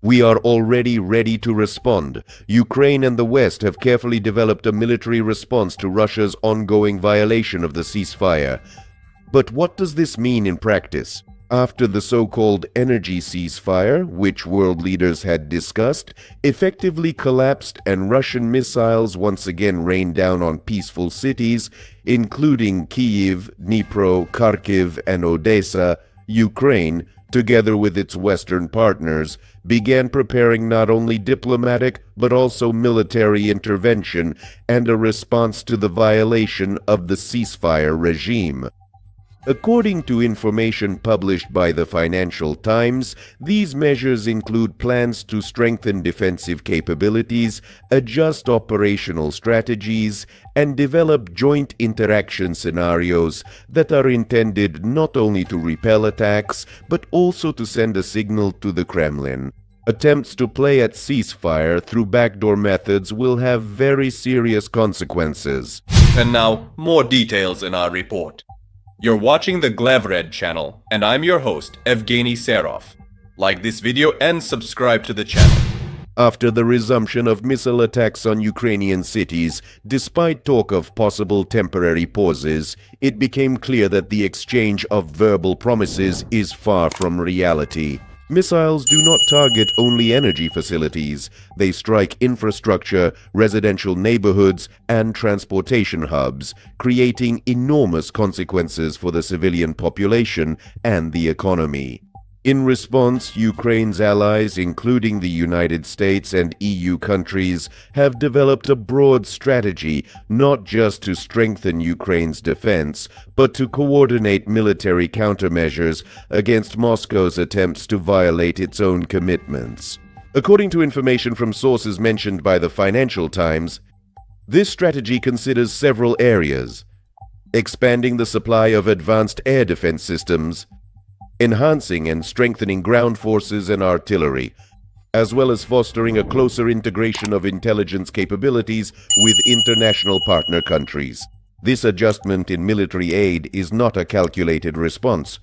We are already ready to respond. Ukraine and the West have carefully developed a military response to Russia's ongoing violation of the ceasefire. But what does this mean in practice? After the so-called energy ceasefire, which world leaders had discussed, effectively collapsed and Russian missiles once again rained down on peaceful cities, including Kyiv, Dnipro, Kharkiv, and Odessa, Ukraine, together with its Western partners, began preparing not only diplomatic but also military intervention and a response to the violation of the ceasefire regime. According to information published by the Financial Times, these measures include plans to strengthen defensive capabilities, adjust operational strategies, and develop joint interaction scenarios that are intended not only to repel attacks, but also to send a signal to the Kremlin. Attempts to play at ceasefire through backdoor methods will have very serious consequences. And now, more details in our report. You're watching the Glevred channel, and I'm your host, Evgeny Serov. Like this video and subscribe to the channel. After the resumption of missile attacks on Ukrainian cities, despite talk of possible temporary pauses, it became clear that the exchange of verbal promises is far from reality. Missiles do not target only energy facilities. They strike infrastructure, residential neighborhoods, and transportation hubs, creating enormous consequences for the civilian population and the economy. In response, Ukraine's allies, including the United States and EU countries, have developed a broad strategy not just to strengthen Ukraine's defense, but to coordinate military countermeasures against Moscow's attempts to violate its own commitments. According to information from sources mentioned by the Financial Times, this strategy considers several areas: expanding the supply of advanced air defense systems, enhancing and strengthening ground forces and artillery, as well as fostering a closer integration of intelligence capabilities with international partner countries. This adjustment in military aid is not a calculated response.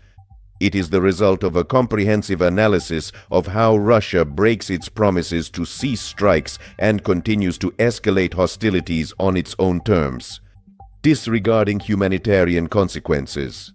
It is the result of a comprehensive analysis of how Russia breaks its promises to cease strikes and continues to escalate hostilities on its own terms, disregarding humanitarian consequences.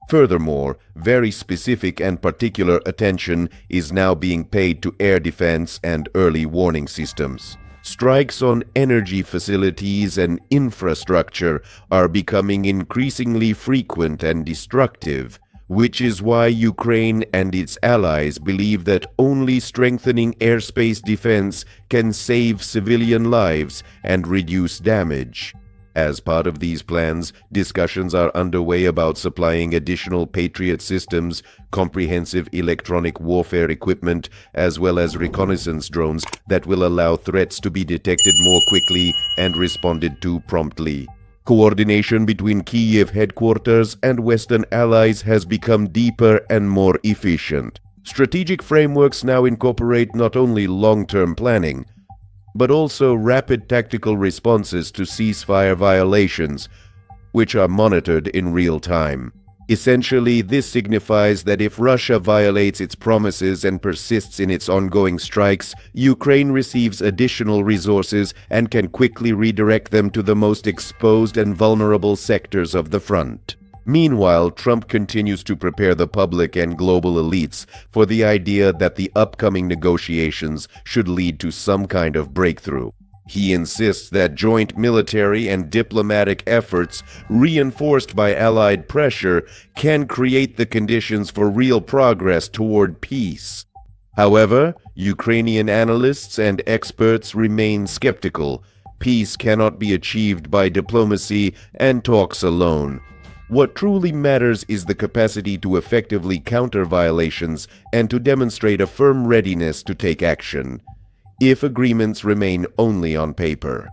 Furthermore, very specific and particular attention is now being paid to air defense and early warning systems. Strikes on energy facilities and infrastructure are becoming increasingly frequent and destructive, which is why Ukraine and its allies believe that only strengthening airspace defense can save civilian lives and reduce damage. As part of these plans, discussions are underway about supplying additional Patriot systems, comprehensive electronic warfare equipment, as well as reconnaissance drones that will allow threats to be detected more quickly and responded to promptly. Coordination between Kyiv headquarters and Western allies has become deeper and more efficient. Strategic frameworks now incorporate not only long-term planning, but also rapid tactical responses to ceasefire violations, which are monitored in real time. Essentially, this signifies that if Russia violates its promises and persists in its ongoing strikes, Ukraine receives additional resources and can quickly redirect them to the most exposed and vulnerable sectors of the front. Meanwhile, Trump continues to prepare the public and global elites for the idea that the upcoming negotiations should lead to some kind of breakthrough. He insists that joint military and diplomatic efforts, reinforced by allied pressure, can create the conditions for real progress toward peace. However, Ukrainian analysts and experts remain skeptical. Peace cannot be achieved by diplomacy and talks alone. What truly matters is the capacity to effectively counter violations and to demonstrate a firm readiness to take action. If agreements remain only on paper,